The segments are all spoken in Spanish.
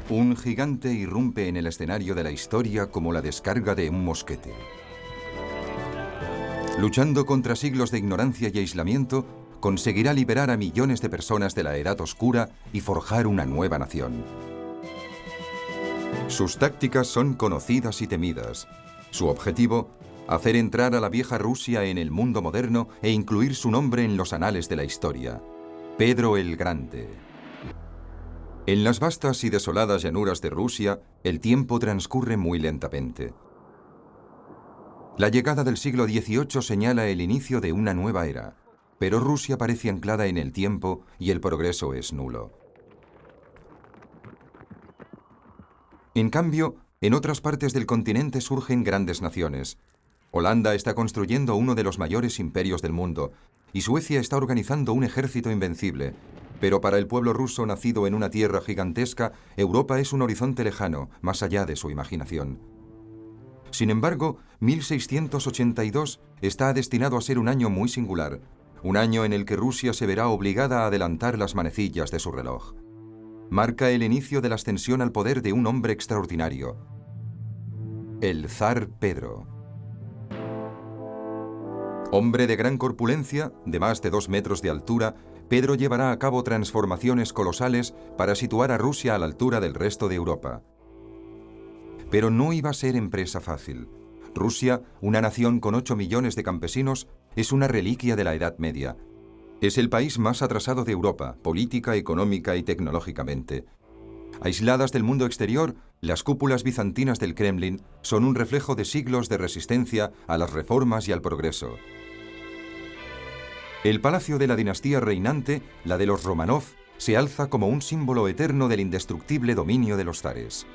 Un gigante irrumpe en el escenario de la historia como la descarga de un mosquete. Luchando contra siglos de ignorancia y aislamiento, conseguirá liberar a millones de personas de la Edad Oscura y forjar una nueva nación. Sus tácticas son conocidas y temidas. Su objetivo, hacer entrar a la vieja Rusia en el mundo moderno e incluir su nombre en los anales de la historia. Pedro el Grande. En las vastas y desoladas llanuras de Rusia, el tiempo transcurre muy lentamente. La llegada del siglo XVIII señala el inicio de una nueva era, pero Rusia parece anclada en el tiempo y el progreso es nulo. En cambio, en otras partes del continente surgen grandes naciones. Holanda está construyendo uno de los mayores imperios del mundo, y Suecia está organizando un ejército invencible. Pero para el pueblo ruso nacido en una tierra gigantesca, Europa es un horizonte lejano, más allá de su imaginación. Sin embargo, 1682 está destinado a ser un año muy singular, un año en el que Rusia se verá obligada a adelantar las manecillas de su reloj. Marca el inicio de la ascensión al poder de un hombre extraordinario, el zar Pedro. Hombre de gran corpulencia, de más de 2 metros de altura, Pedro llevará a cabo transformaciones colosales para situar a Rusia a la altura del resto de Europa. Pero no iba a ser empresa fácil. Rusia, una nación con 8 millones de campesinos, es una reliquia de la Edad Media. Es el país más atrasado de Europa, política, económica y tecnológicamente. Aisladas del mundo exterior, las cúpulas bizantinas del Kremlin son un reflejo de siglos de resistencia a las reformas y al progreso. El palacio de la dinastía reinante, la de los Románov, se alza como un símbolo eterno del indestructible dominio de los zares.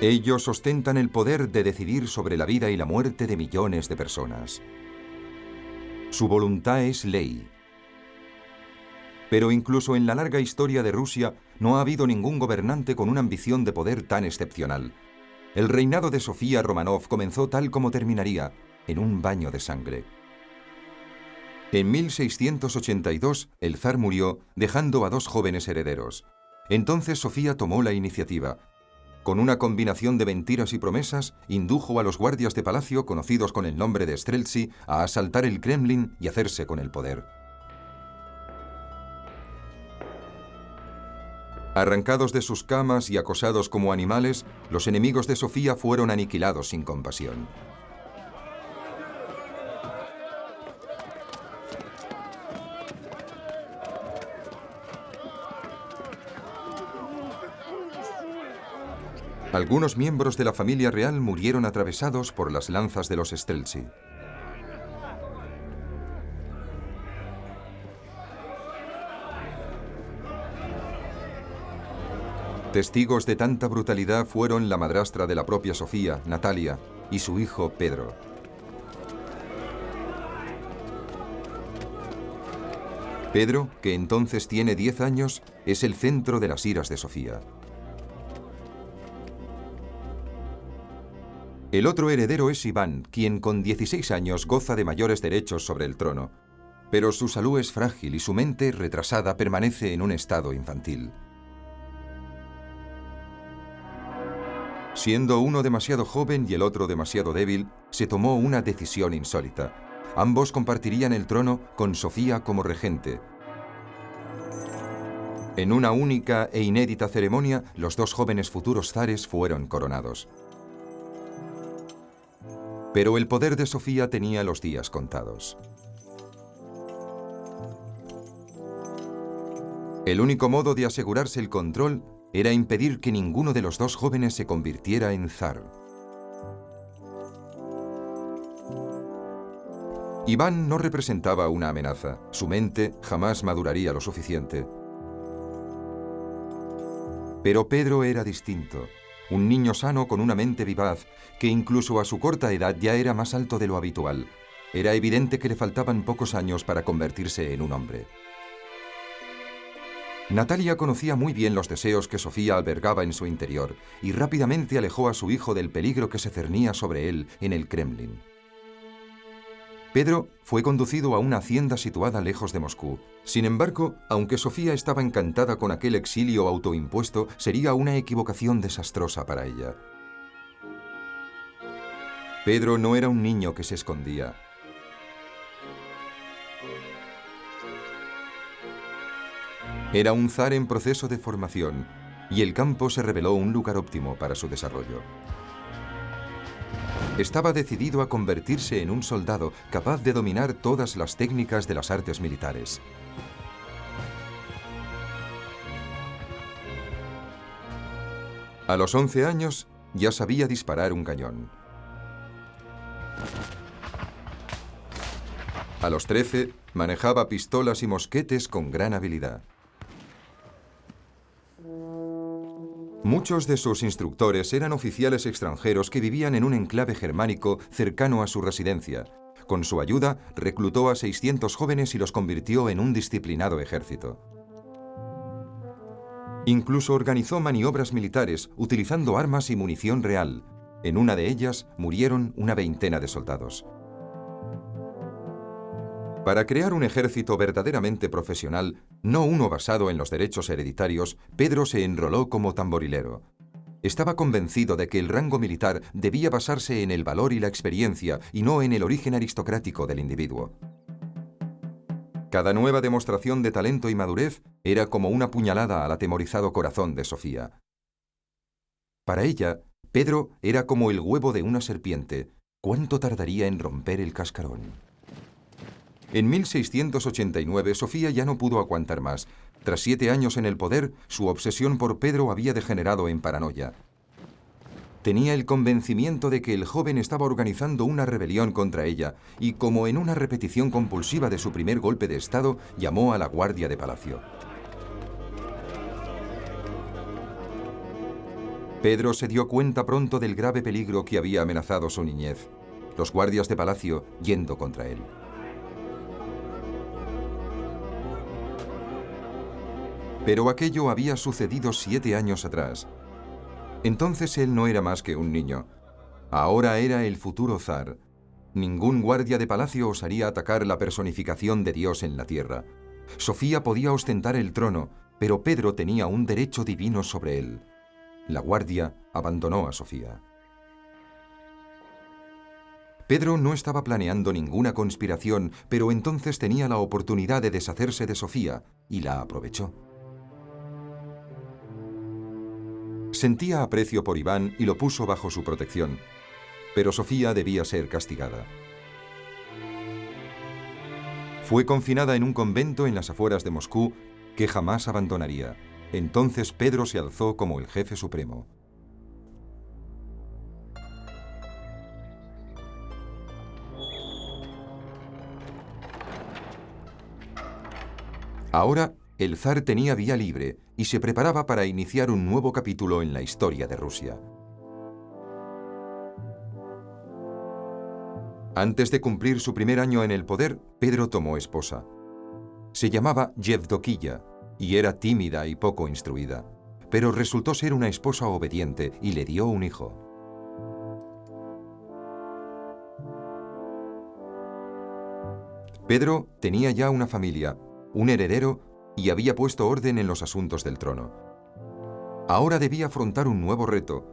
Ellos ostentan el poder de decidir sobre la vida y la muerte de millones de personas. Su voluntad es ley. Pero incluso en la larga historia de Rusia no ha habido ningún gobernante con una ambición de poder tan excepcional. El reinado de Sofía Románov comenzó tal como terminaría, en un baño de sangre. En 1682, el zar murió, dejando a 2 jóvenes herederos. Entonces Sofía tomó la iniciativa. Con una combinación de mentiras y promesas, indujo a los guardias de palacio, conocidos con el nombre de Streltsy, a asaltar el Kremlin y hacerse con el poder. Arrancados de sus camas y acosados como animales, los enemigos de Sofía fueron aniquilados sin compasión. Algunos miembros de la familia real murieron atravesados por las lanzas de los Streltsy. Testigos de tanta brutalidad fueron la madrastra de la propia Sofía, Natalia, y su hijo Pedro. Pedro, que entonces tiene 10 años, es el centro de las iras de Sofía. El otro heredero es Iván, quien con 16 años goza de mayores derechos sobre el trono. Pero su salud es frágil y su mente, retrasada, permanece en un estado infantil. Siendo uno demasiado joven y el otro demasiado débil, se tomó una decisión insólita. Ambos compartirían el trono con Sofía como regente. En una única e inédita ceremonia, los 2 jóvenes futuros zares fueron coronados. Pero el poder de Sofía tenía los días contados. El único modo de asegurarse el control era impedir que ninguno de los 2 jóvenes se convirtiera en zar. Iván no representaba una amenaza. Su mente jamás maduraría lo suficiente. Pero Pedro era distinto. Un niño sano con una mente vivaz, que incluso a su corta edad ya era más alto de lo habitual. Era evidente que le faltaban pocos años para convertirse en un hombre. Natalia conocía muy bien los deseos que Sofía albergaba en su interior y rápidamente alejó a su hijo del peligro que se cernía sobre él en el Kremlin. Pedro fue conducido a una hacienda situada lejos de Moscú. Sin embargo, aunque Sofía estaba encantada con aquel exilio autoimpuesto, sería una equivocación desastrosa para ella. Pedro no era un niño que se escondía. Era un zar en proceso de formación, y el campo se reveló un lugar óptimo para su desarrollo. Estaba decidido a convertirse en un soldado capaz de dominar todas las técnicas de las artes militares. A los 11 años ya sabía disparar un cañón. A los 13 manejaba pistolas y mosquetes con gran habilidad. Muchos de sus instructores eran oficiales extranjeros que vivían en un enclave germánico cercano a su residencia. Con su ayuda, reclutó a 600 jóvenes y los convirtió en un disciplinado ejército. Incluso organizó maniobras militares utilizando armas y munición real. En una de ellas murieron una veintena de soldados. Para crear un ejército verdaderamente profesional, no uno basado en los derechos hereditarios, Pedro se enroló como tamborilero. Estaba convencido de que el rango militar debía basarse en el valor y la experiencia y no en el origen aristocrático del individuo. Cada nueva demostración de talento y madurez era como una puñalada al atemorizado corazón de Sofía. Para ella, Pedro era como el huevo de una serpiente. ¿Cuánto tardaría en romper el cascarón? En 1689, Sofía ya no pudo aguantar más. Tras 7 años en el poder, su obsesión por Pedro había degenerado en paranoia. Tenía el convencimiento de que el joven estaba organizando una rebelión contra ella y, como en una repetición compulsiva de su primer golpe de Estado, llamó a la guardia de palacio. Pedro se dio cuenta pronto del grave peligro que había amenazado su niñez. Los guardias de palacio yendo contra él. Pero aquello había sucedido 7 años atrás. Entonces él no era más que un niño. Ahora era el futuro zar. Ningún guardia de palacio osaría atacar la personificación de Dios en la tierra. Sofía podía ostentar el trono, pero Pedro tenía un derecho divino sobre él. La guardia abandonó a Sofía. Pedro no estaba planeando ninguna conspiración, pero entonces tenía la oportunidad de deshacerse de Sofía, y la aprovechó. Sentía aprecio por Iván y lo puso bajo su protección, pero Sofía debía ser castigada. Fue confinada en un convento en las afueras de Moscú que jamás abandonaría. Entonces Pedro se alzó como el jefe supremo. Ahora, el zar tenía vía libre y se preparaba para iniciar un nuevo capítulo en la historia de Rusia. Antes de cumplir su primer año en el poder, Pedro tomó esposa. Se llamaba Yevdokiya y era tímida y poco instruida, pero resultó ser una esposa obediente y le dio un hijo. Pedro tenía ya una familia, un heredero y había puesto orden en los asuntos del trono. Ahora debía afrontar un nuevo reto,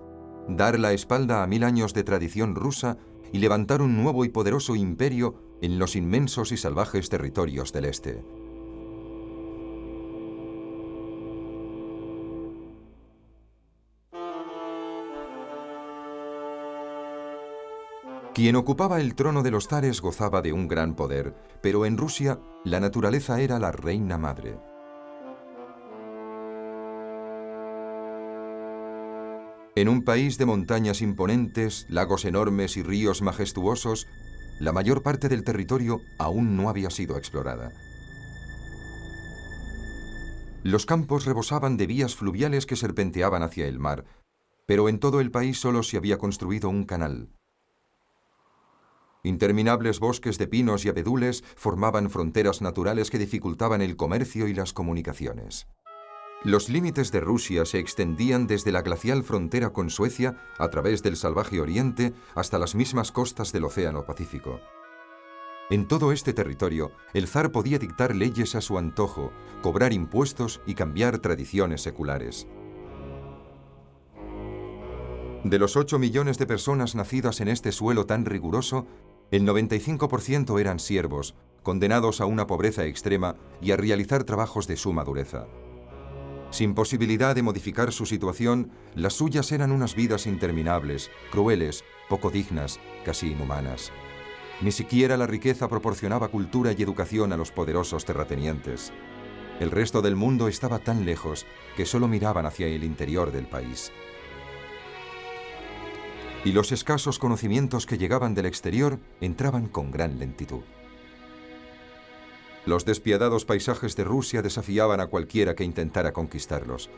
dar la espalda a 1000 años de tradición rusa y levantar un nuevo y poderoso imperio en los inmensos y salvajes territorios del este. Quien ocupaba el trono de los zares gozaba de un gran poder, pero en Rusia la naturaleza era la reina madre. En un país de montañas imponentes, lagos enormes y ríos majestuosos, la mayor parte del territorio aún no había sido explorada. Los campos rebosaban de vías fluviales que serpenteaban hacia el mar, pero en todo el país solo se había construido un canal. Interminables bosques de pinos y abedules formaban fronteras naturales que dificultaban el comercio y las comunicaciones. Los límites de Rusia se extendían desde la glacial frontera con Suecia, a través del salvaje oriente, hasta las mismas costas del Océano Pacífico. En todo este territorio, el zar podía dictar leyes a su antojo, cobrar impuestos y cambiar tradiciones seculares. De los 8 millones de personas nacidas en este suelo tan riguroso, el 95% eran siervos, condenados a una pobreza extrema y a realizar trabajos de suma dureza. Sin posibilidad de modificar su situación, las suyas eran unas vidas interminables, crueles, poco dignas, casi inhumanas. Ni siquiera la riqueza proporcionaba cultura y educación a los poderosos terratenientes. El resto del mundo estaba tan lejos que solo miraban hacia el interior del país. Y los escasos conocimientos que llegaban del exterior entraban con gran lentitud. Los despiadados paisajes de Rusia desafiaban a cualquiera que intentara conquistarlos.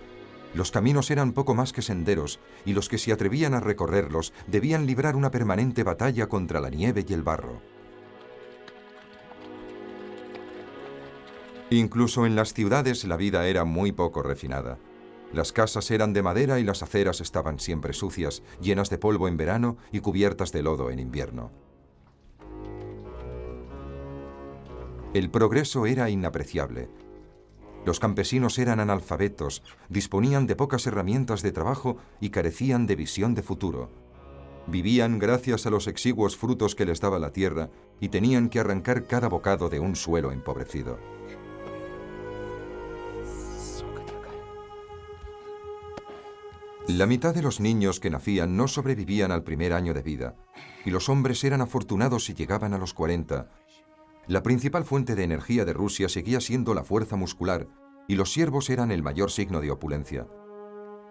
Los caminos eran poco más que senderos, y los que se atrevían a recorrerlos debían librar una permanente batalla contra la nieve y el barro. Incluso en las ciudades la vida era muy poco refinada. Las casas eran de madera y las aceras estaban siempre sucias, llenas de polvo en verano y cubiertas de lodo en invierno. El progreso era inapreciable. Los campesinos eran analfabetos, disponían de pocas herramientas de trabajo y carecían de visión de futuro. Vivían gracias a los exiguos frutos que les daba la tierra y tenían que arrancar cada bocado de un suelo empobrecido. La mitad de los niños que nacían no sobrevivían al primer año de vida, y los hombres eran afortunados si llegaban a los 40. La principal fuente de energía de Rusia seguía siendo la fuerza muscular, y los siervos eran el mayor signo de opulencia.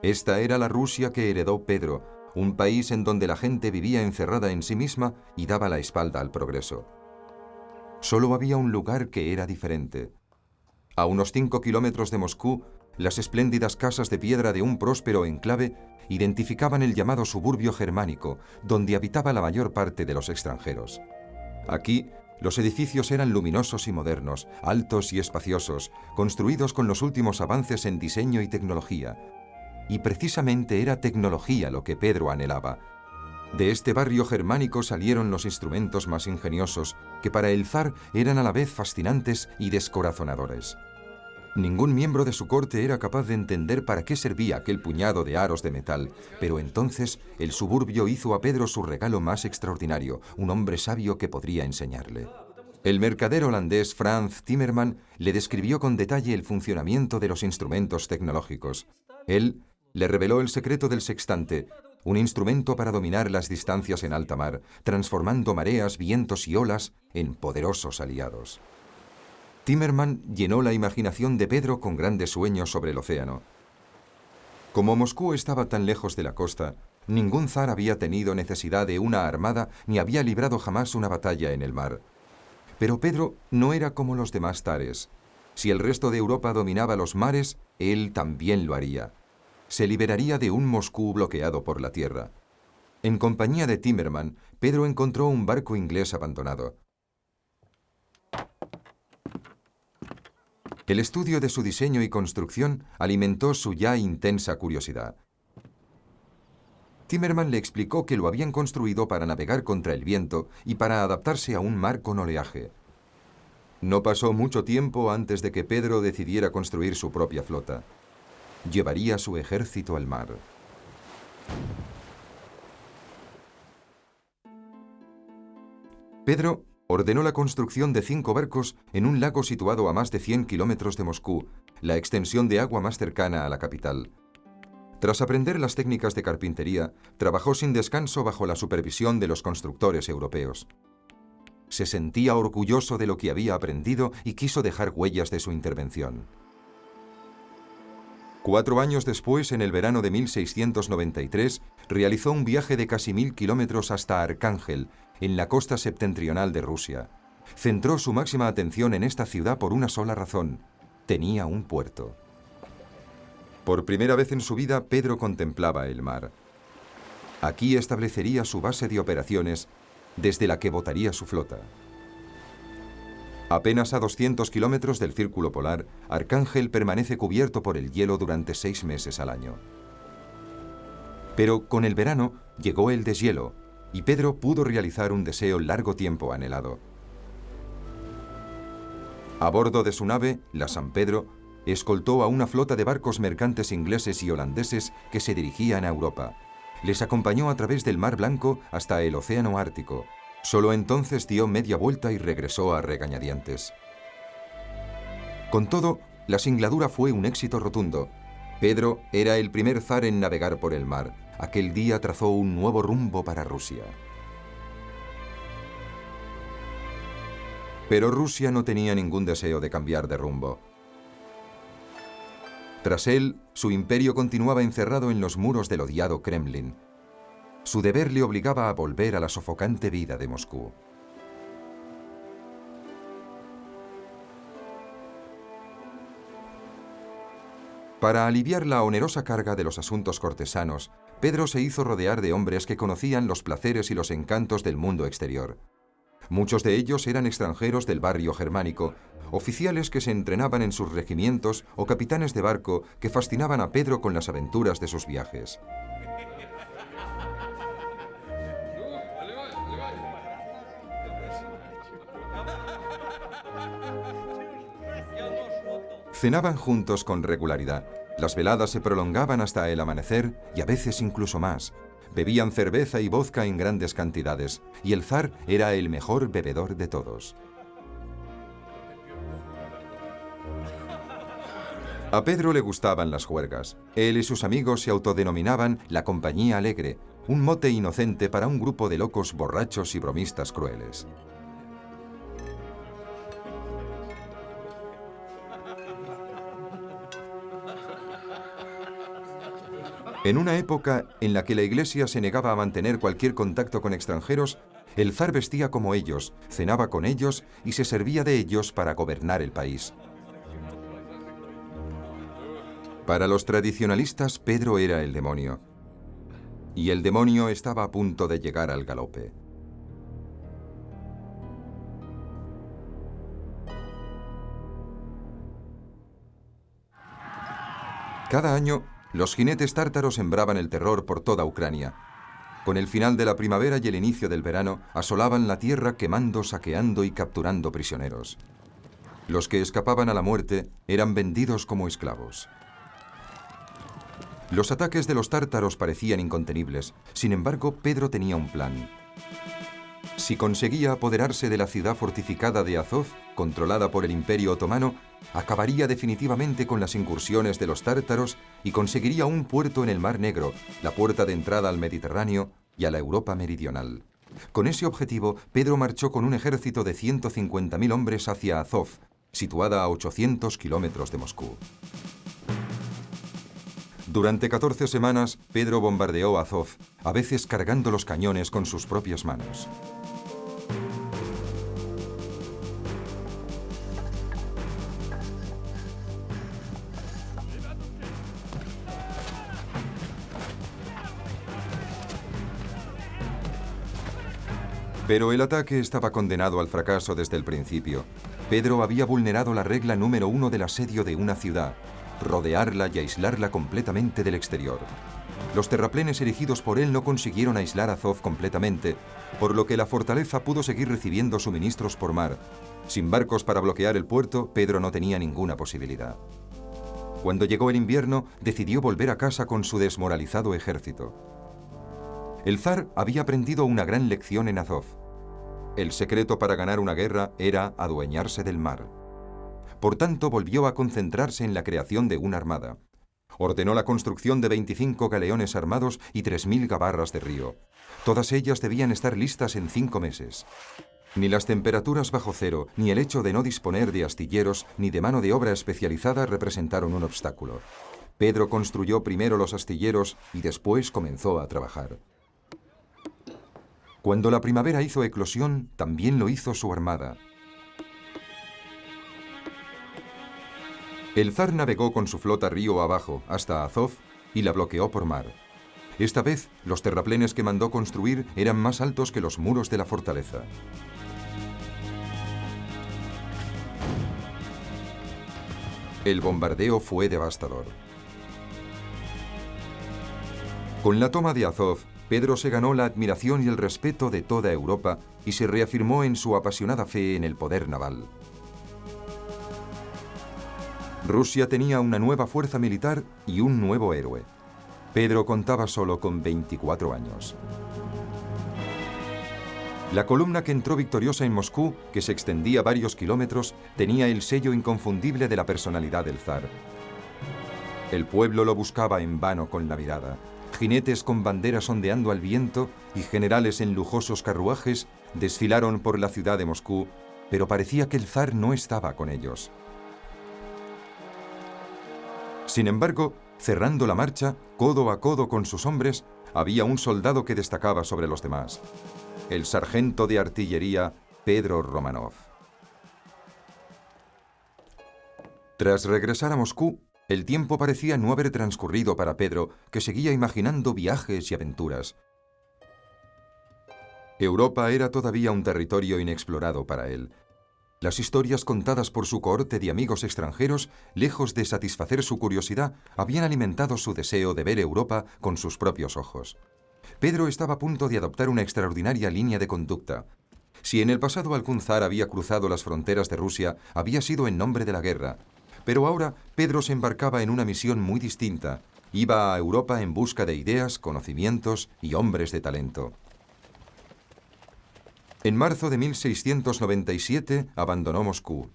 Esta era la Rusia que heredó Pedro, un país en donde la gente vivía encerrada en sí misma y daba la espalda al progreso. Solo había un lugar que era diferente. A unos 5 kilómetros de Moscú, las espléndidas casas de piedra de un próspero enclave identificaban el llamado suburbio germánico, donde habitaba la mayor parte de los extranjeros. Aquí, los edificios eran luminosos y modernos, altos y espaciosos, construidos con los últimos avances en diseño y tecnología. Y precisamente era tecnología lo que Pedro anhelaba. De este barrio germánico salieron los instrumentos más ingeniosos, que para el zar eran a la vez fascinantes y descorazonadores. Ningún miembro de su corte era capaz de entender para qué servía aquel puñado de aros de metal, pero entonces el suburbio hizo a Pedro su regalo más extraordinario, un hombre sabio que podría enseñarle. El mercader holandés Frans Timmerman le describió con detalle el funcionamiento de los instrumentos tecnológicos. Él le reveló el secreto del sextante, un instrumento para dominar las distancias en alta mar, transformando mareas, vientos y olas en poderosos aliados. Timmerman llenó la imaginación de Pedro con grandes sueños sobre el océano. Como Moscú estaba tan lejos de la costa, ningún zar había tenido necesidad de una armada ni había librado jamás una batalla en el mar. Pero Pedro no era como los demás zares. Si el resto de Europa dominaba los mares, él también lo haría. Se liberaría de un Moscú bloqueado por la tierra. En compañía de Timmerman, Pedro encontró un barco inglés abandonado. El estudio de su diseño y construcción alimentó su ya intensa curiosidad. Timmerman le explicó que lo habían construido para navegar contra el viento y para adaptarse a un mar con oleaje. No pasó mucho tiempo antes de que Pedro decidiera construir su propia flota. Llevaría su ejército al mar. Pedro ordenó la construcción de 5 barcos en un lago situado a más de 100 kilómetros de Moscú, la extensión de agua más cercana a la capital. Tras aprender las técnicas de carpintería, trabajó sin descanso bajo la supervisión de los constructores europeos. Se sentía orgulloso de lo que había aprendido y quiso dejar huellas de su intervención. 4 años después, en el verano de 1693, realizó un viaje de casi 1000 kilómetros hasta Arcángel, en la costa septentrional de Rusia. Centró su máxima atención en esta ciudad por una sola razón: tenía un puerto. Por primera vez en su vida, Pedro contemplaba el mar. Aquí establecería su base de operaciones, desde la que botaría su flota. Apenas a 200 kilómetros del círculo polar, Arcángel permanece cubierto por el hielo durante 6 meses al año. Pero con el verano llegó el deshielo, y Pedro pudo realizar un deseo largo tiempo anhelado. A bordo de su nave, la San Pedro, escoltó a una flota de barcos mercantes ingleses y holandeses que se dirigían a Europa. Les acompañó a través del Mar Blanco hasta el Océano Ártico. Solo entonces dio media vuelta y regresó a regañadientes. Con todo, la singladura fue un éxito rotundo. Pedro era el primer zar en navegar por el mar. Aquel día trazó un nuevo rumbo para Rusia. Pero Rusia no tenía ningún deseo de cambiar de rumbo. Tras él, su imperio continuaba encerrado en los muros del odiado Kremlin. Su deber le obligaba a volver a la sofocante vida de Moscú. Para aliviar la onerosa carga de los asuntos cortesanos, Pedro se hizo rodear de hombres que conocían los placeres y los encantos del mundo exterior. Muchos de ellos eran extranjeros del barrio germánico, oficiales que se entrenaban en sus regimientos o capitanes de barco que fascinaban a Pedro con las aventuras de sus viajes. Cenaban juntos con regularidad. Las veladas se prolongaban hasta el amanecer y a veces incluso más. Bebían cerveza y vodka en grandes cantidades, y el zar era el mejor bebedor de todos. A Pedro le gustaban las juergas. Él y sus amigos se autodenominaban la Compañía Alegre, un mote inocente para un grupo de locos borrachos y bromistas crueles. En una época en la que la Iglesia se negaba a mantener cualquier contacto con extranjeros, el zar vestía como ellos, cenaba con ellos y se servía de ellos para gobernar el país. Para los tradicionalistas, Pedro era el demonio. Y el demonio estaba a punto de llegar al galope. Cada año, los jinetes tártaros sembraban el terror por toda Ucrania. Con el final de la primavera y el inicio del verano, asolaban la tierra quemando, saqueando y capturando prisioneros. Los que escapaban a la muerte eran vendidos como esclavos. Los ataques de los tártaros parecían incontenibles. Sin embargo, Pedro tenía un plan. Si conseguía apoderarse de la ciudad fortificada de Azov, controlada por el Imperio Otomano, acabaría definitivamente con las incursiones de los tártaros y conseguiría un puerto en el Mar Negro, la puerta de entrada al Mediterráneo y a la Europa meridional. Con ese objetivo, Pedro marchó con un ejército de 150.000 hombres hacia Azov, situada a 800 kilómetros de Moscú. Durante 14 semanas, Pedro bombardeó Azov, a veces cargando los cañones con sus propias manos. Pero el ataque estaba condenado al fracaso desde el principio. Pedro había vulnerado la regla número 1 del asedio de una ciudad: rodearla y aislarla completamente del exterior. Los terraplenes erigidos por él no consiguieron aislar Azov completamente, por lo que la fortaleza pudo seguir recibiendo suministros por mar. Sin barcos para bloquear el puerto, Pedro no tenía ninguna posibilidad. Cuando llegó el invierno, decidió volver a casa con su desmoralizado ejército. El zar había aprendido una gran lección en Azov. El secreto para ganar una guerra era adueñarse del mar. Por tanto, volvió a concentrarse en la creación de una armada. Ordenó la construcción de 25 galeones armados y 3.000 gabarras de río. Todas ellas debían estar listas en 5 meses. Ni las temperaturas bajo cero, ni el hecho de no disponer de astilleros, ni de mano de obra especializada representaron un obstáculo. Pedro construyó primero los astilleros y después comenzó a trabajar. Cuando la primavera hizo eclosión, también lo hizo su armada. El zar navegó con su flota río abajo hasta Azov y la bloqueó por mar. Esta vez, los terraplenes que mandó construir eran más altos que los muros de la fortaleza. El bombardeo fue devastador. Con la toma de Azov, Pedro se ganó la admiración y el respeto de toda Europa y se reafirmó en su apasionada fe en el poder naval. Rusia tenía una nueva fuerza militar y un nuevo héroe. Pedro contaba solo con 24 años. La columna que entró victoriosa en Moscú, que se extendía varios kilómetros, tenía el sello inconfundible de la personalidad del zar. El pueblo lo buscaba en vano con la mirada. Jinetes con banderas ondeando al viento y generales en lujosos carruajes desfilaron por la ciudad de Moscú, pero parecía que el zar no estaba con ellos. Sin embargo, cerrando la marcha, codo a codo con sus hombres, había un soldado que destacaba sobre los demás: el sargento de artillería Pedro Romanov. Tras regresar a Moscú, el tiempo parecía no haber transcurrido para Pedro, que seguía imaginando viajes y aventuras. Europa era todavía un territorio inexplorado para él. Las historias contadas por su cohorte de amigos extranjeros, lejos de satisfacer su curiosidad, habían alimentado su deseo de ver Europa con sus propios ojos. Pedro estaba a punto de adoptar una extraordinaria línea de conducta. Si en el pasado algún zar había cruzado las fronteras de Rusia, había sido en nombre de la guerra. Pero ahora Pedro se embarcaba en una misión muy distinta. Iba a Europa en busca de ideas, conocimientos y hombres de talento. En marzo de 1697 abandonó Moscú.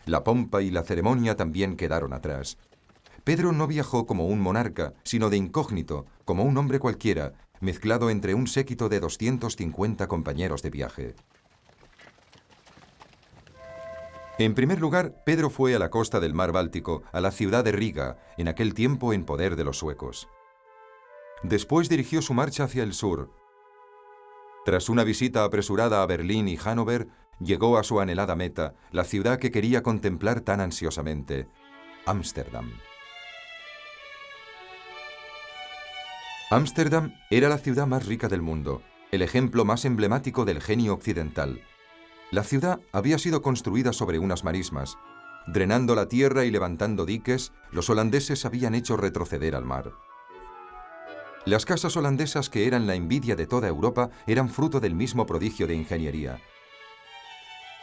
La pompa y la ceremonia también quedaron atrás. Pedro no viajó como un monarca, sino de incógnito, como un hombre cualquiera, mezclado entre un séquito de 250 compañeros de viaje. En primer lugar, Pedro fue a la costa del mar Báltico, a la ciudad de Riga, en aquel tiempo en poder de los suecos. Después dirigió su marcha hacia el sur. Tras una visita apresurada a Berlín y Hannover, llegó a su anhelada meta, la ciudad que quería contemplar tan ansiosamente: Ámsterdam. Ámsterdam era la ciudad más rica del mundo, el ejemplo más emblemático del genio occidental. La ciudad había sido construida sobre unas marismas. Drenando la tierra y levantando diques, los holandeses habían hecho retroceder al mar. Las casas holandesas, que eran la envidia de toda Europa, eran fruto del mismo prodigio de ingeniería.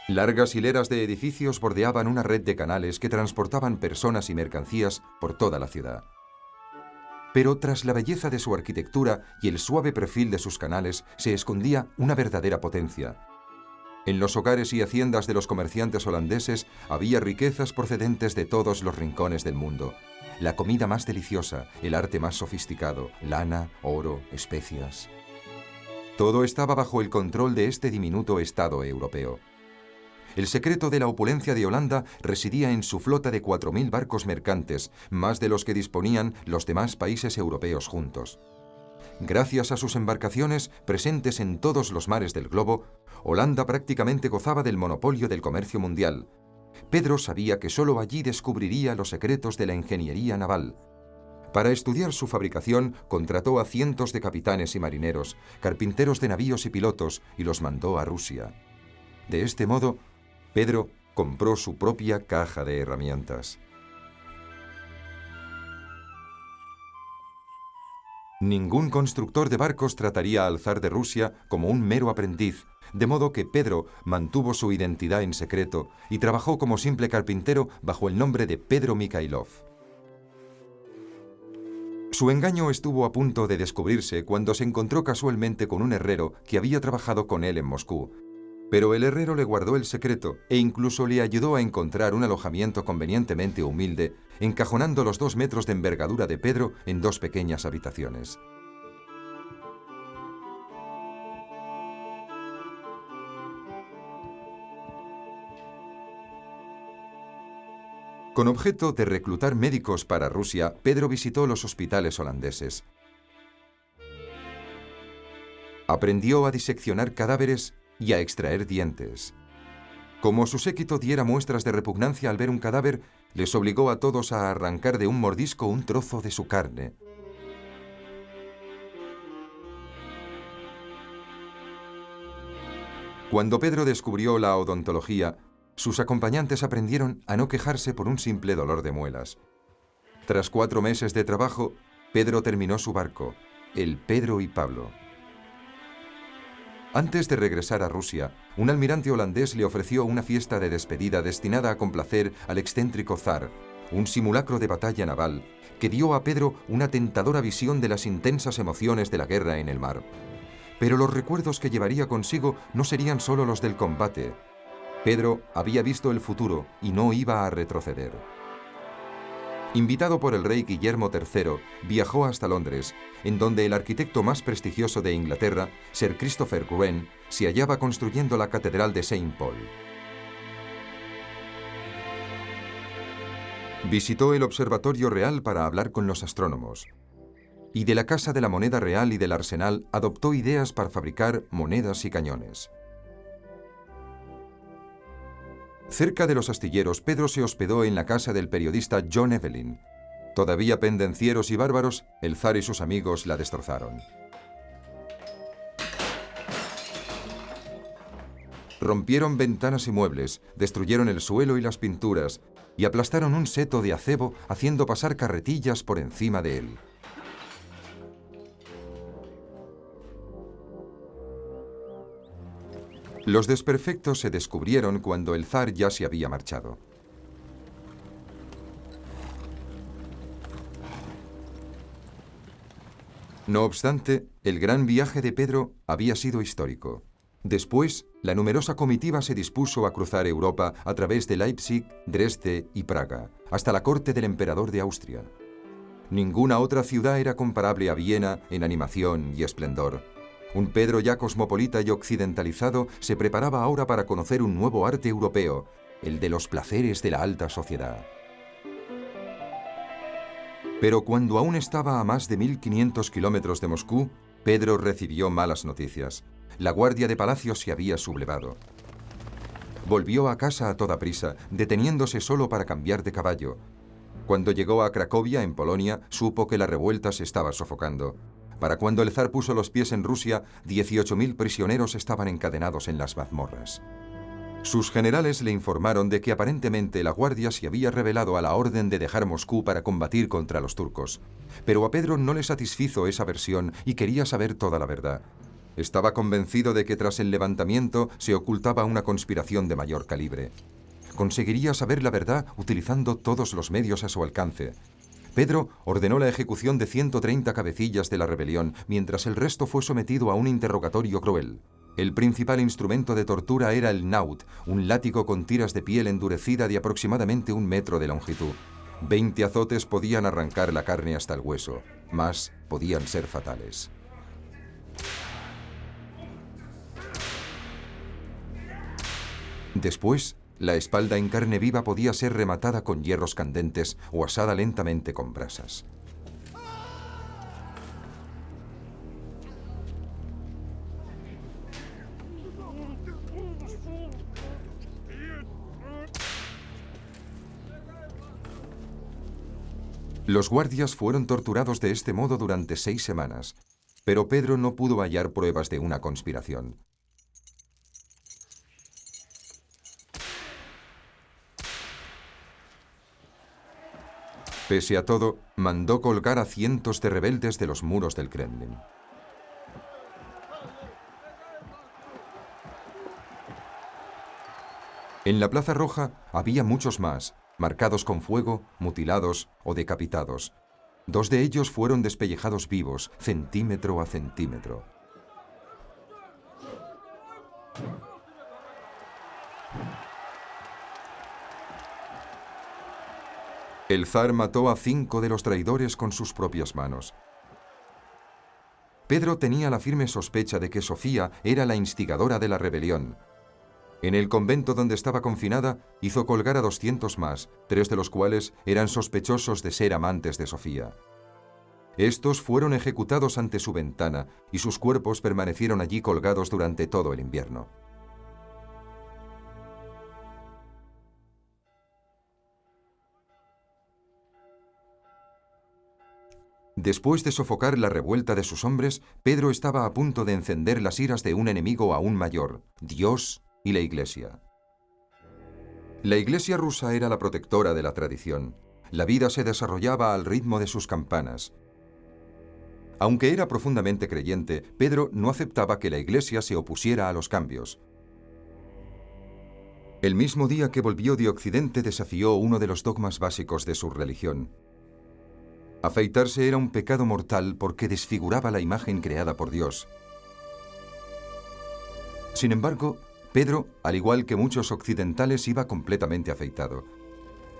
Largas hileras de edificios bordeaban una red de canales que transportaban personas y mercancías por toda la ciudad. Pero tras la belleza de su arquitectura y el suave perfil de sus canales se escondía una verdadera potencia. En los hogares y haciendas de los comerciantes holandeses había riquezas procedentes de todos los rincones del mundo. La comida más deliciosa, el arte más sofisticado, lana, oro, especias. Todo estaba bajo el control de este diminuto estado europeo. El secreto de la opulencia de Holanda residía en su flota de 4.000 barcos mercantes, más de los que disponían los demás países europeos juntos. Gracias a sus embarcaciones, presentes en todos los mares del globo, Holanda prácticamente gozaba del monopolio del comercio mundial. Pedro sabía que solo allí descubriría los secretos de la ingeniería naval. Para estudiar su fabricación, contrató a cientos de capitanes y marineros, carpinteros de navíos y pilotos, y los mandó a Rusia. De este modo, Pedro compró su propia caja de herramientas. Ningún constructor de barcos trataría al zar de Rusia como un mero aprendiz, de modo que Pedro mantuvo su identidad en secreto y trabajó como simple carpintero bajo el nombre de Pedro Mikhailov. Su engaño estuvo a punto de descubrirse cuando se encontró casualmente con un herrero que había trabajado con él en Moscú. Pero el herrero le guardó el secreto e incluso le ayudó a encontrar un alojamiento convenientemente humilde, encajonando los 2 metros de envergadura de Pedro en 2 pequeñas habitaciones. Con objeto de reclutar médicos para Rusia, Pedro visitó los hospitales holandeses. Aprendió a diseccionar cadáveres y a extraer dientes. Como su séquito diera muestras de repugnancia al ver un cadáver, les obligó a todos a arrancar de un mordisco un trozo de su carne. Cuando Pedro descubrió la odontología, sus acompañantes aprendieron a no quejarse por un simple dolor de muelas. Tras 4 meses de trabajo, Pedro terminó su barco, el Pedro y Pablo. Antes de regresar a Rusia, un almirante holandés le ofreció una fiesta de despedida destinada a complacer al excéntrico zar, un simulacro de batalla naval que dio a Pedro una tentadora visión de las intensas emociones de la guerra en el mar. Pero los recuerdos que llevaría consigo no serían solo los del combate. Pedro había visto el futuro y no iba a retroceder. Invitado por el rey Guillermo III, viajó hasta Londres, en donde el arquitecto más prestigioso de Inglaterra, Sir Christopher Wren, se hallaba construyendo la Catedral de Saint Paul. Visitó el Observatorio Real para hablar con los astrónomos. Y de la Casa de la Moneda Real y del Arsenal adoptó ideas para fabricar monedas y cañones. Cerca de los astilleros, Pedro se hospedó en la casa del periodista John Evelyn. Todavía pendencieros y bárbaros, el zar y sus amigos la destrozaron. Rompieron ventanas y muebles, destruyeron el suelo y las pinturas, y aplastaron un seto de acebo haciendo pasar carretillas por encima de él. Los desperfectos se descubrieron cuando el zar ya se había marchado. No obstante, el gran viaje de Pedro había sido histórico. Después, la numerosa comitiva se dispuso a cruzar Europa a través de Leipzig, Dresde y Praga, hasta la corte del emperador de Austria. Ninguna otra ciudad era comparable a Viena en animación y esplendor. Un Pedro ya cosmopolita y occidentalizado se preparaba ahora para conocer un nuevo arte europeo, el de los placeres de la alta sociedad. Pero cuando aún estaba a más de 1500 kilómetros de Moscú, Pedro recibió malas noticias. La guardia de palacio se había sublevado. Volvió a casa a toda prisa, deteniéndose solo para cambiar de caballo. Cuando llegó a Cracovia, en Polonia, supo que la revuelta se estaba sofocando. Para cuando el zar puso los pies en Rusia, 18.000 prisioneros estaban encadenados en las mazmorras. Sus generales le informaron de que aparentemente la guardia se había rebelado a la orden de dejar Moscú para combatir contra los turcos. Pero a Pedro no le satisfizo esa versión y quería saber toda la verdad. Estaba convencido de que tras el levantamiento se ocultaba una conspiración de mayor calibre. Conseguiría saber la verdad utilizando todos los medios a su alcance. Pedro ordenó la ejecución de 130 cabecillas de la rebelión, mientras el resto fue sometido a un interrogatorio cruel. El principal instrumento de tortura era el naut, un látigo con tiras de piel endurecida de aproximadamente 1 metro de longitud. 20 azotes podían arrancar la carne hasta el hueso, más podían ser fatales. Después, la espalda en carne viva podía ser rematada con hierros candentes o asada lentamente con brasas. Los guardias fueron torturados de este modo durante 6 semanas, pero Pedro no pudo hallar pruebas de una conspiración. Pese a todo, mandó colgar a cientos de rebeldes de los muros del Kremlin. En la Plaza Roja había muchos más, marcados con fuego, mutilados o decapitados. 2 de ellos fueron despellejados vivos, centímetro a centímetro. El zar mató a 5 de los traidores con sus propias manos. Pedro tenía la firme sospecha de que Sofía era la instigadora de la rebelión. En el convento donde estaba confinada, hizo colgar a 200 más, 3 de los cuales eran sospechosos de ser amantes de Sofía. Estos fueron ejecutados ante su ventana y sus cuerpos permanecieron allí colgados durante todo el invierno. Después de sofocar la revuelta de sus hombres, Pedro estaba a punto de encender las iras de un enemigo aún mayor, Dios y la Iglesia. La Iglesia rusa era la protectora de la tradición. La vida se desarrollaba al ritmo de sus campanas. Aunque era profundamente creyente, Pedro no aceptaba que la Iglesia se opusiera a los cambios. El mismo día que volvió de Occidente desafió uno de los dogmas básicos de su religión. Afeitarse era un pecado mortal porque desfiguraba la imagen creada por Dios. Sin embargo, Pedro, al igual que muchos occidentales, iba completamente afeitado.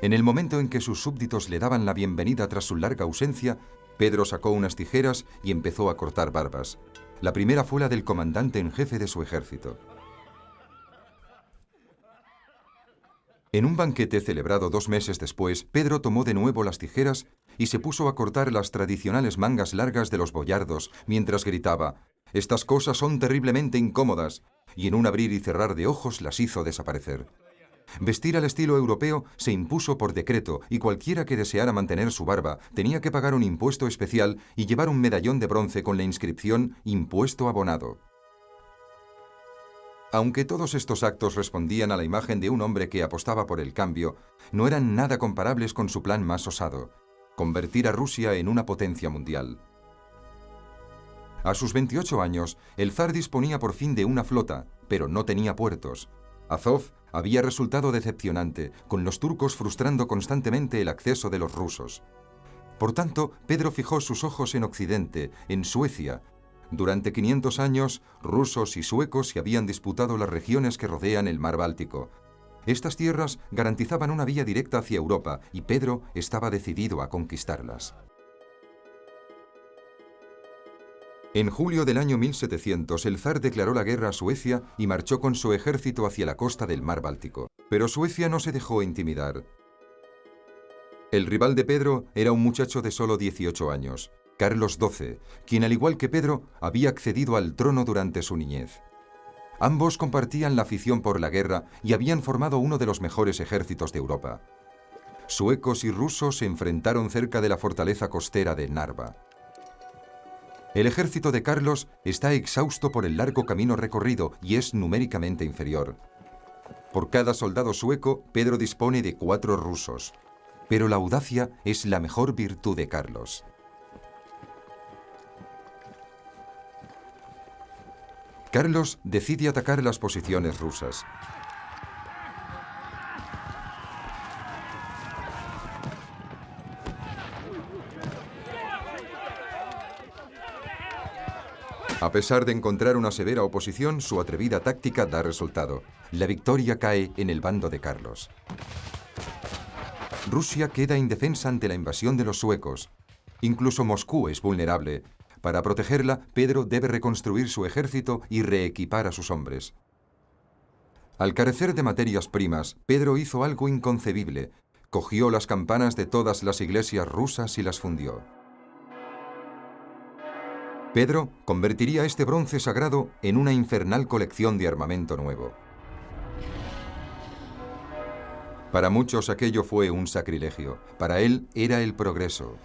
En el momento en que sus súbditos le daban la bienvenida tras su larga ausencia, Pedro sacó unas tijeras y empezó a cortar barbas. La primera fue la del comandante en jefe de su ejército. En un banquete celebrado 2 meses después, Pedro tomó de nuevo las tijeras y se puso a cortar las tradicionales mangas largas de los boyardos, mientras gritaba: «Estas cosas son terriblemente incómodas», y en un abrir y cerrar de ojos las hizo desaparecer. Vestir al estilo europeo se impuso por decreto y cualquiera que deseara mantener su barba tenía que pagar un impuesto especial y llevar un medallón de bronce con la inscripción «Impuesto abonado». Aunque todos estos actos respondían a la imagen de un hombre que apostaba por el cambio, no eran nada comparables con su plan más osado: convertir a Rusia en una potencia mundial. A sus 28 años, el zar disponía por fin de una flota, pero no tenía puertos. Azov había resultado decepcionante, con los turcos frustrando constantemente el acceso de los rusos. Por tanto, Pedro fijó sus ojos en Occidente, en Suecia. Durante 500 años, rusos y suecos se habían disputado las regiones que rodean el mar Báltico. Estas tierras garantizaban una vía directa hacia Europa y Pedro estaba decidido a conquistarlas. En julio del año 1700, el zar declaró la guerra a Suecia y marchó con su ejército hacia la costa del mar Báltico. Pero Suecia no se dejó intimidar. El rival de Pedro era un muchacho de solo 18 años. Carlos XII, quien al igual que Pedro había accedido al trono durante su niñez. Ambos compartían la afición por la guerra y habían formado uno de los mejores ejércitos de Europa. Suecos y rusos se enfrentaron cerca de la fortaleza costera de Narva. El ejército de Carlos está exhausto por el largo camino recorrido y es numéricamente inferior. Por cada soldado sueco, Pedro dispone de 4 rusos. Pero la audacia es la mejor virtud de Carlos. Carlos decide atacar las posiciones rusas. A pesar de encontrar una severa oposición, su atrevida táctica da resultado. La victoria cae en el bando de Carlos. Rusia queda indefensa ante la invasión de los suecos. Incluso Moscú es vulnerable. Para protegerla, Pedro debe reconstruir su ejército y reequipar a sus hombres. Al carecer de materias primas, Pedro hizo algo inconcebible. Cogió las campanas de todas las iglesias rusas y las fundió. Pedro convertiría este bronce sagrado en una infernal colección de armamento nuevo. Para muchos aquello fue un sacrilegio. Para él era el progreso.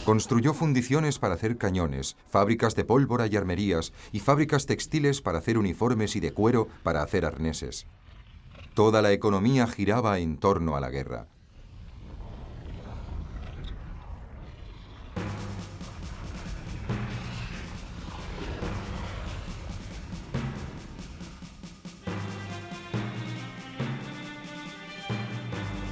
Construyó fundiciones para hacer cañones, fábricas de pólvora y armerías, y fábricas textiles para hacer uniformes y de cuero para hacer arneses. Toda la economía giraba en torno a la guerra.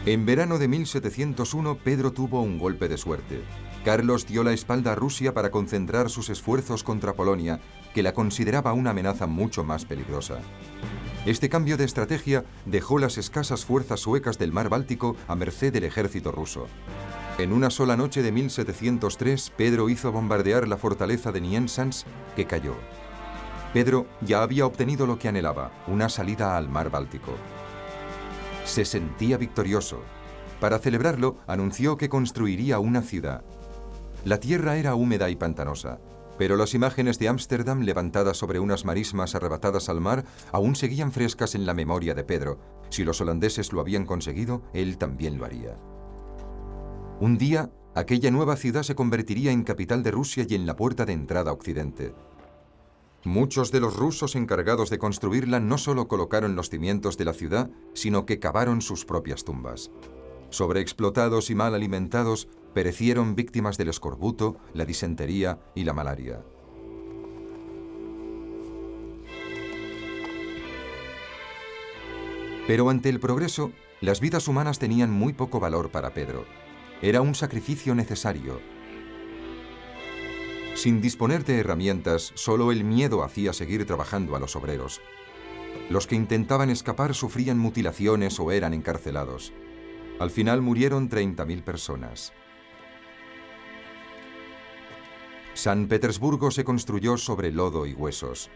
En verano de 1701, Pedro tuvo un golpe de suerte. Carlos dio la espalda a Rusia para concentrar sus esfuerzos contra Polonia, que la consideraba una amenaza mucho más peligrosa. Este cambio de estrategia dejó las escasas fuerzas suecas del mar Báltico a merced del ejército ruso. En una sola noche de 1703, Pedro hizo bombardear la fortaleza de Niensans, que cayó. Pedro ya había obtenido lo que anhelaba, una salida al mar Báltico. Se sentía victorioso. Para celebrarlo, anunció que construiría una ciudad. La tierra era húmeda y pantanosa, pero las imágenes de Ámsterdam levantadas sobre unas marismas arrebatadas al mar aún seguían frescas en la memoria de Pedro. Si los holandeses lo habían conseguido, él también lo haría. Un día, aquella nueva ciudad se convertiría en capital de Rusia y en la puerta de entrada a Occidente. Muchos de los rusos encargados de construirla no solo colocaron los cimientos de la ciudad, sino que cavaron sus propias tumbas. Sobreexplotados y mal alimentados, perecieron víctimas del escorbuto, la disentería y la malaria. Pero ante el progreso, las vidas humanas tenían muy poco valor para Pedro. Era un sacrificio necesario. Sin disponer de herramientas, solo el miedo hacía seguir trabajando a los obreros. Los que intentaban escapar sufrían mutilaciones o eran encarcelados. Al final murieron 30.000 personas. San Petersburgo se construyó sobre lodo y huesos.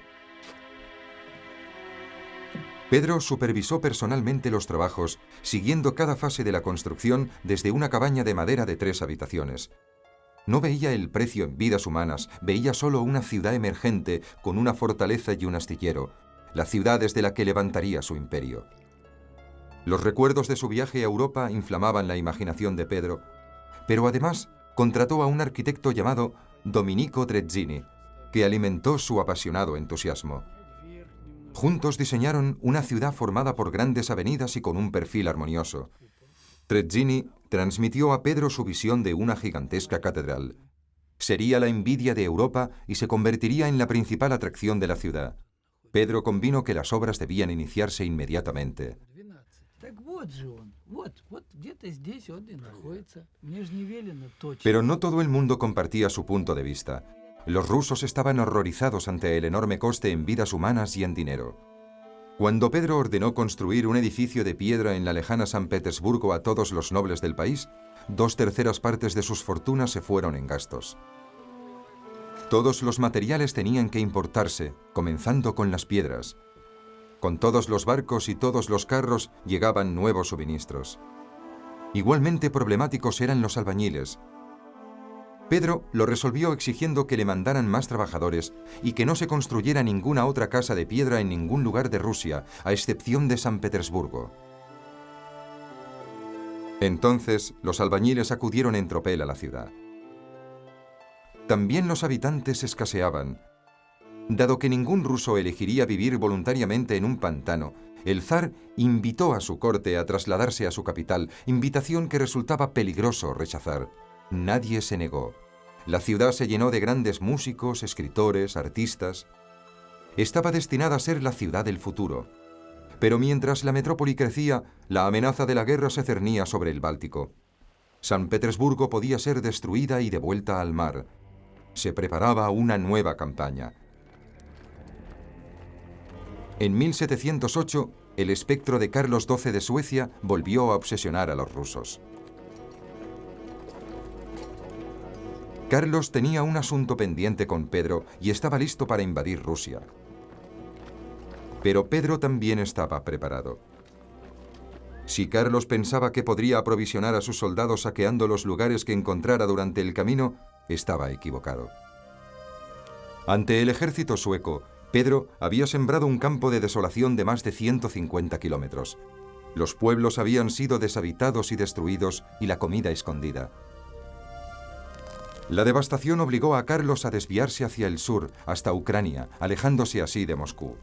Pedro supervisó personalmente los trabajos, siguiendo cada fase de la construcción desde una cabaña de madera de 3 habitaciones. No veía el precio en vidas humanas, veía solo una ciudad emergente con una fortaleza y un astillero, la ciudad desde la que levantaría su imperio. Los recuerdos de su viaje a Europa inflamaban la imaginación de Pedro, pero además contrató a un arquitecto llamado Domenico Trezzini, que alimentó su apasionado entusiasmo. Juntos diseñaron una ciudad formada por grandes avenidas y con un perfil armonioso. Trezzini transmitió a Pedro su visión de una gigantesca catedral. Sería la envidia de Europa y se convertiría en la principal atracción de la ciudad. Pedro convino que las obras debían iniciarse inmediatamente. Pero no todo el mundo compartía su punto de vista. Los rusos estaban horrorizados ante el enorme coste en vidas humanas y en dinero. Cuando Pedro ordenó construir un edificio de piedra en la lejana San Petersburgo a todos los nobles del país, 2/3 partes de sus fortunas se fueron en gastos. Todos los materiales tenían que importarse, comenzando con las piedras. Con todos los barcos y todos los carros llegaban nuevos suministros. Igualmente problemáticos eran los albañiles. Pedro lo resolvió exigiendo que le mandaran más trabajadores y que no se construyera ninguna otra casa de piedra en ningún lugar de Rusia, a excepción de San Petersburgo. Entonces, los albañiles acudieron en tropel a la ciudad. También los habitantes escaseaban. Dado que ningún ruso elegiría vivir voluntariamente en un pantano, el zar invitó a su corte a trasladarse a su capital, invitación que resultaba peligroso rechazar. Nadie se negó. La ciudad se llenó de grandes músicos, escritores, artistas. Estaba destinada a ser la ciudad del futuro. Pero mientras la metrópoli crecía, la amenaza de la guerra se cernía sobre el Báltico. San Petersburgo podía ser destruida y devuelta al mar. Se preparaba una nueva campaña. En 1708, el espectro de Carlos XII de Suecia volvió a obsesionar a los rusos. Carlos tenía un asunto pendiente con Pedro y estaba listo para invadir Rusia. Pero Pedro también estaba preparado. Si Carlos pensaba que podría aprovisionar a sus soldados saqueando los lugares que encontrara durante el camino, estaba equivocado. Ante el ejército sueco, Pedro había sembrado un campo de desolación de más de 150 kilómetros. Los pueblos habían sido deshabitados y destruidos y la comida escondida. La devastación obligó a Carlos a desviarse hacia el sur, hasta Ucrania, alejándose así de Moscú.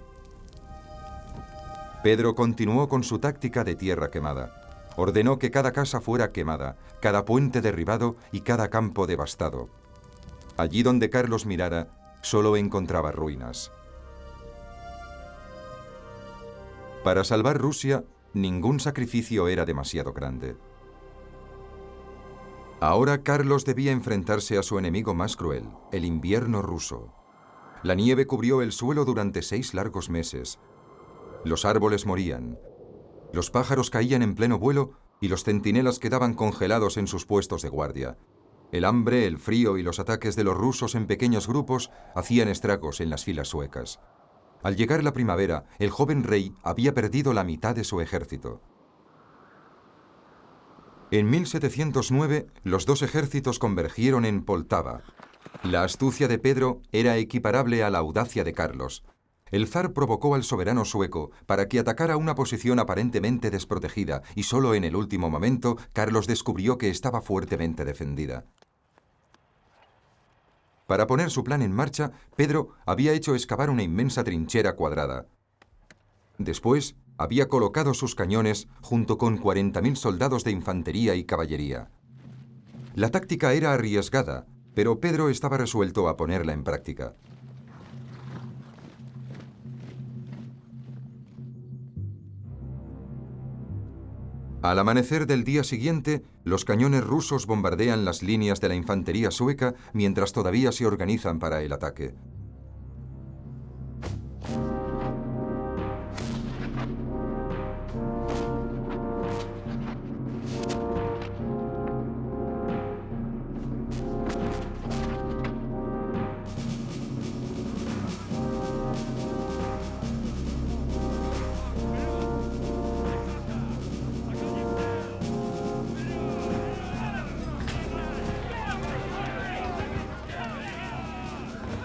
Pedro continuó con su táctica de tierra quemada. Ordenó que cada casa fuera quemada, cada puente derribado y cada campo devastado. Allí donde Carlos mirara, solo encontraba ruinas. Para salvar Rusia, ningún sacrificio era demasiado grande. Ahora Carlos debía enfrentarse a su enemigo más cruel, el invierno ruso. La nieve cubrió el suelo durante 6 largos meses. Los árboles morían. Los pájaros caían en pleno vuelo y los centinelas quedaban congelados en sus puestos de guardia. El hambre, el frío y los ataques de los rusos en pequeños grupos hacían estragos en las filas suecas. Al llegar la primavera, el joven rey había perdido la mitad de su ejército. En 1709, los 2 ejércitos convergieron en Poltava. La astucia de Pedro era equiparable a la audacia de Carlos. El zar provocó al soberano sueco para que atacara una posición aparentemente desprotegida y solo en el último momento Carlos descubrió que estaba fuertemente defendida. Para poner su plan en marcha, Pedro había hecho excavar una inmensa trinchera cuadrada. Después, había colocado sus cañones junto con 40.000 soldados de infantería y caballería. La táctica era arriesgada, pero Pedro estaba resuelto a ponerla en práctica. Al amanecer del día siguiente, los cañones rusos bombardean las líneas de la infantería sueca mientras todavía se organizan para el ataque.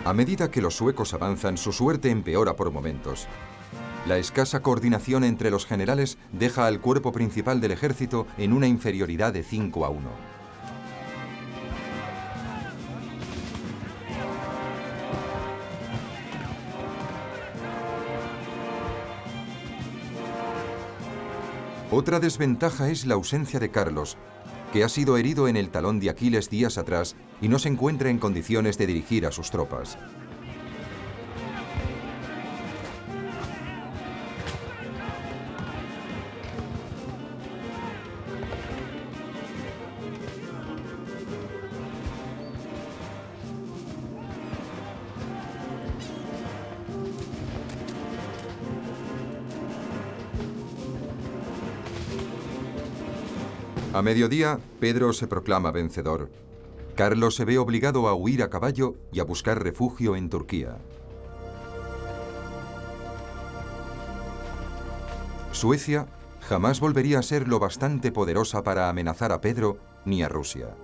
A medida que los suecos avanzan, su suerte empeora por momentos. La escasa coordinación entre los generales deja al cuerpo principal del ejército en una inferioridad de 5-1. Otra desventaja es la ausencia de Carlos, que ha sido herido en el talón de Aquiles días atrás y no se encuentra en condiciones de dirigir a sus tropas. A mediodía, Pedro se proclama vencedor. Carlos se ve obligado a huir a caballo y a buscar refugio en Turquía. Suecia jamás volvería a ser lo bastante poderosa para amenazar a Pedro ni a Rusia.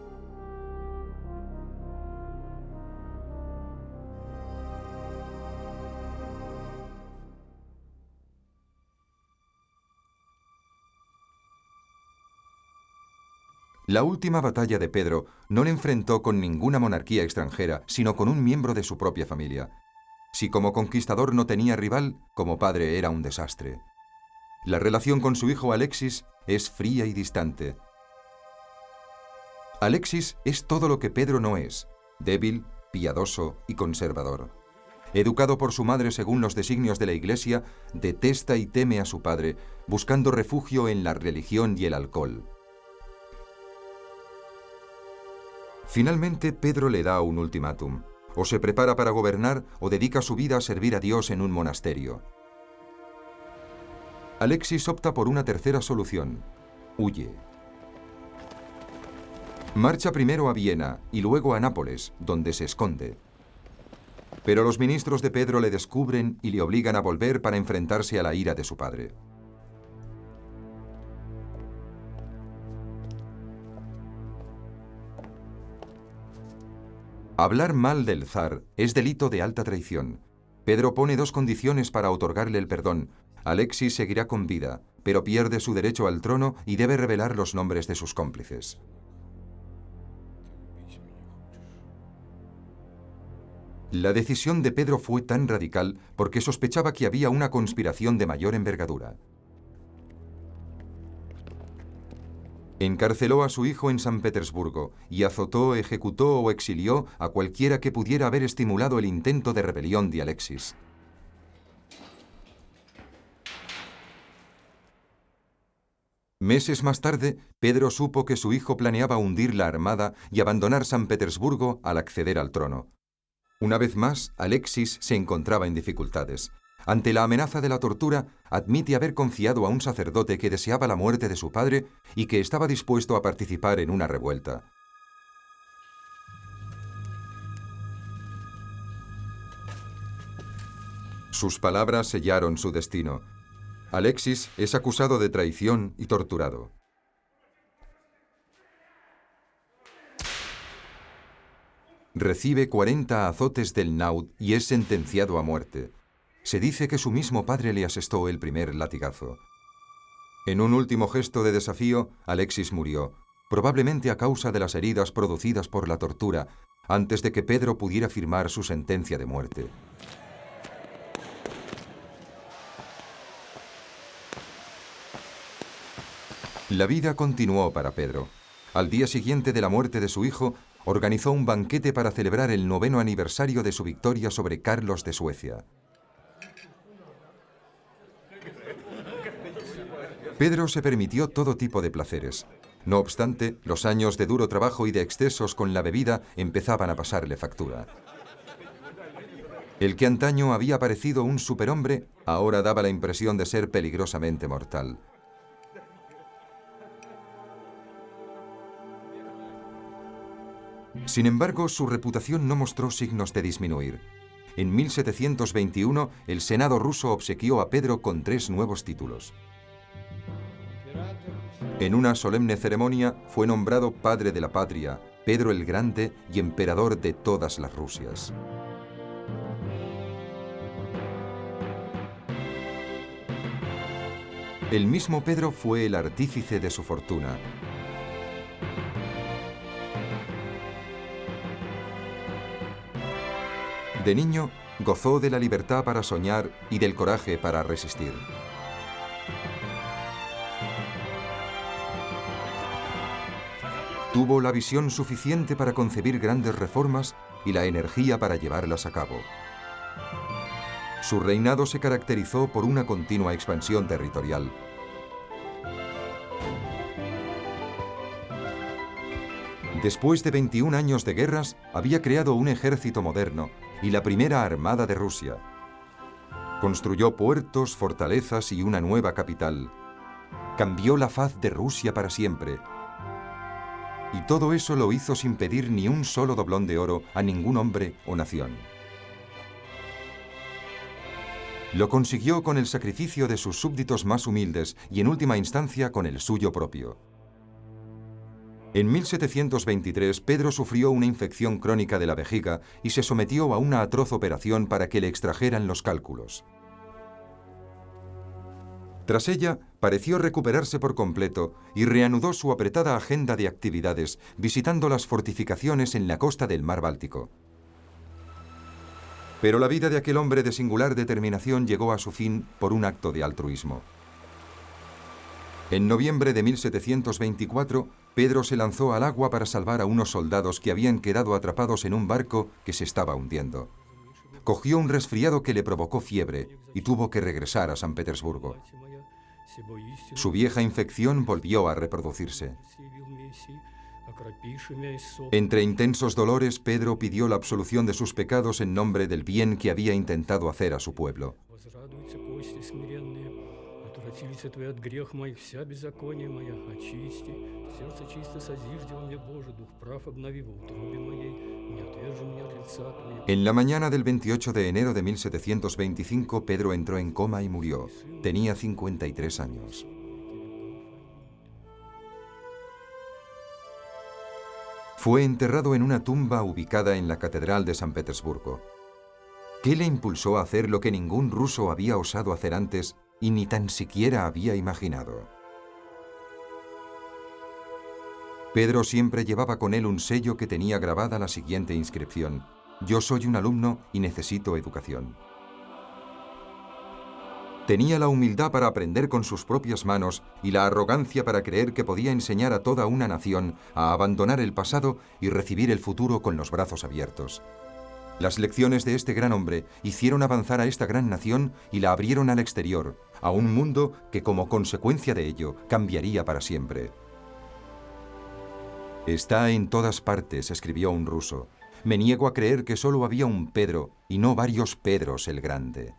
La última batalla de Pedro no le enfrentó con ninguna monarquía extranjera, sino con un miembro de su propia familia. Si como conquistador no tenía rival, como padre era un desastre. La relación con su hijo Alexis es fría y distante. Alexis es todo lo que Pedro no es: débil, piadoso y conservador. Educado por su madre según los designios de la Iglesia, detesta y teme a su padre, buscando refugio en la religión y el alcohol. Finalmente, Pedro le da un ultimátum: o se prepara para gobernar o dedica su vida a servir a Dios en un monasterio. Alexis opta por una tercera solución: huye. Marcha primero a Viena y luego a Nápoles, donde se esconde. Pero los ministros de Pedro le descubren y le obligan a volver para enfrentarse a la ira de su padre. Hablar mal del zar es delito de alta traición. Pedro pone dos condiciones para otorgarle el perdón. Alexis seguirá con vida, pero pierde su derecho al trono y debe revelar los nombres de sus cómplices. La decisión de Pedro fue tan radical porque sospechaba que había una conspiración de mayor envergadura. Encarceló a su hijo en San Petersburgo y azotó, ejecutó o exilió a cualquiera que pudiera haber estimulado el intento de rebelión de Alexis. Meses más tarde, Pedro supo que su hijo planeaba hundir la armada y abandonar San Petersburgo al acceder al trono. Una vez más, Alexis se encontraba en dificultades. Ante la amenaza de la tortura, admite haber confiado a un sacerdote que deseaba la muerte de su padre y que estaba dispuesto a participar en una revuelta. Sus palabras sellaron su destino. Alexis es acusado de traición y torturado. Recibe 40 azotes del naud y es sentenciado a muerte. Se dice que su mismo padre le asestó el primer latigazo. En un último gesto de desafío, Alexis murió, probablemente a causa de las heridas producidas por la tortura, antes de que Pedro pudiera firmar su sentencia de muerte. La vida continuó para Pedro. Al día siguiente de la muerte de su hijo, organizó un banquete para celebrar el 9º aniversario de su victoria sobre Carlos de Suecia. Pedro se permitió todo tipo de placeres. No obstante, los años de duro trabajo y de excesos con la bebida empezaban a pasarle factura. El que antaño había parecido un superhombre, ahora daba la impresión de ser peligrosamente mortal. Sin embargo, su reputación no mostró signos de disminuir. En 1721, el Senado ruso obsequió a Pedro con 3 nuevos títulos. En una solemne ceremonia fue nombrado padre de la patria, Pedro el Grande y emperador de todas las Rusias. El mismo Pedro fue el artífice de su fortuna. De niño, gozó de la libertad para soñar y del coraje para resistir. Tuvo la visión suficiente para concebir grandes reformas y la energía para llevarlas a cabo. Su reinado se caracterizó por una continua expansión territorial. Después de 21 años de guerras, había creado un ejército moderno y la primera armada de Rusia. Construyó puertos, fortalezas y una nueva capital. Cambió la faz de Rusia para siempre. Y todo eso lo hizo sin pedir ni un solo doblón de oro a ningún hombre o nación. Lo consiguió con el sacrificio de sus súbditos más humildes y en última instancia con el suyo propio. En 1723, Pedro sufrió una infección crónica de la vejiga y se sometió a una atroz operación para que le extrajeran los cálculos. Tras ella, pareció recuperarse por completo y reanudó su apretada agenda de actividades, visitando las fortificaciones en la costa del mar Báltico. Pero la vida de aquel hombre de singular determinación llegó a su fin por un acto de altruismo. En noviembre de 1724, Pedro se lanzó al agua para salvar a unos soldados que habían quedado atrapados en un barco que se estaba hundiendo. Cogió un resfriado que le provocó fiebre y tuvo que regresar a San Petersburgo. Su vieja infección volvió a reproducirse. Entre intensos dolores, Pedro pidió la absolución de sus pecados en nombre del bien que había intentado hacer a su pueblo. En la mañana del 28 de enero de 1725, Pedro entró en coma y murió. Tenía 53 años. Fue enterrado en una tumba ubicada en la Catedral de San Petersburgo. ¿Qué le impulsó a hacer lo que ningún ruso había osado hacer antes y ni tan siquiera había imaginado? Pedro siempre llevaba con él un sello que tenía grabada la siguiente inscripción: «Yo soy un alumno y necesito educación». Tenía la humildad para aprender con sus propias manos y la arrogancia para creer que podía enseñar a toda una nación a abandonar el pasado y recibir el futuro con los brazos abiertos. Las lecciones de este gran hombre hicieron avanzar a esta gran nación y la abrieron al exterior, a un mundo que como consecuencia de ello cambiaría para siempre. «Está en todas partes», escribió un ruso. «Me niego a creer que solo había un Pedro y no varios Pedros el Grande».